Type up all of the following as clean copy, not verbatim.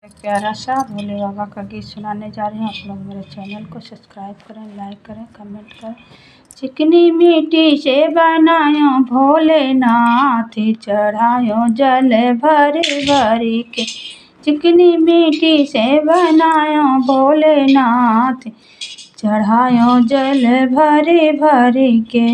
एक प्यारा सा भोले बाबा का गीत सुनाने जा रहे हैं। आप लोग मेरे चैनल को सब्सक्राइब करें, लाइक करें, कमेंट करें। चिकनी मिट्टी से बनायो भोलेनाथ, चढ़ायो जल भरी भरी के। चिकनी मिट्टी से बनायो भोलेनाथ, चढ़ायो जल भरी भरी के।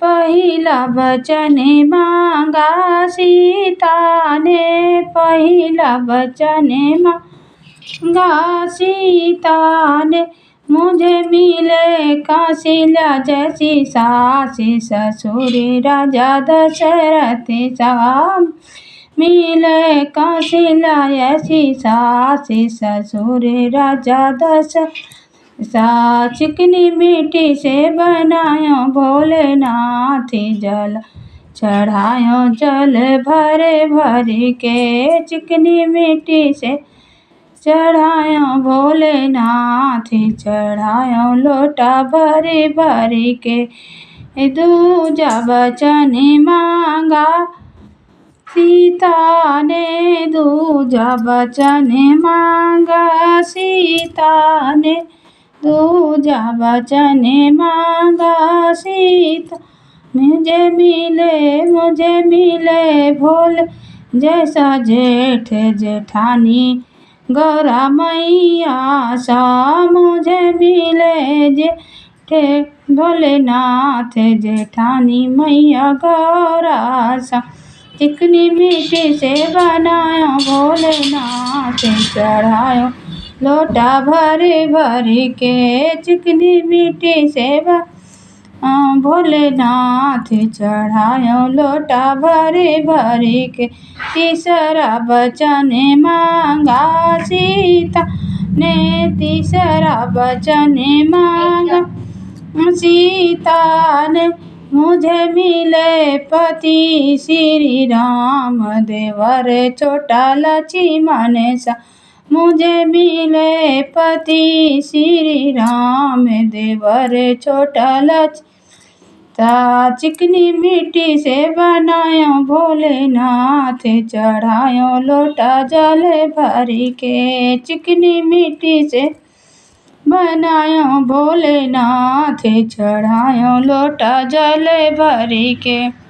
पहिला वचन मांगा सीता ने, पहिला वचन मांगा सीता ने। मुझे मिले कौशल्या जैसी सास, ससुर राजा दशरथ साम। मिले कौशल्या जैसी सास, ससुर राजा दशरथ। चिकनी मिट्टी से बनायो भोलेनाथ, जल चढ़ायो जल भरे भरी के। चिकनी मिट्टी से चढ़ायो भोलेनाथ, चढ़ायो लोटा भरी भरी के। दूजा वचन मांगा सीता ने, दूजा वचन मांगा सीता ने। दूजा वचन मांगा सीता। मुझे मिले भोले जैसा जेठ जेठानी, गौरा मैया सा। मुझे मिले जेठे भोलेनाथ, जेठानी मैया गौरा सा। चिकनी मिट्टी से बनायो भोलेनाथ, चढ़ायो लोटा भरी भरी के। चिकनी मिट्टी से भोलेनाथ, चढ़ायो लोटा भरी भरी के। तीसरा वचन मांगा सीता ने, तीसरा वचन मांगा सीता ने। मुझे मिले पति श्री राम, देवर छोटा लक्ष्मण सा। मुझे मिले पति श्री राम, देवर छोटा लक्ष्मण। चिकनी मिट्टी से बनायो भोलेनाथ, चढ़ायो लोटा जल भरी के। चिकनी मिट्टी से बनायो भोलेनाथ, चढ़ायो लोटा जल भरी के।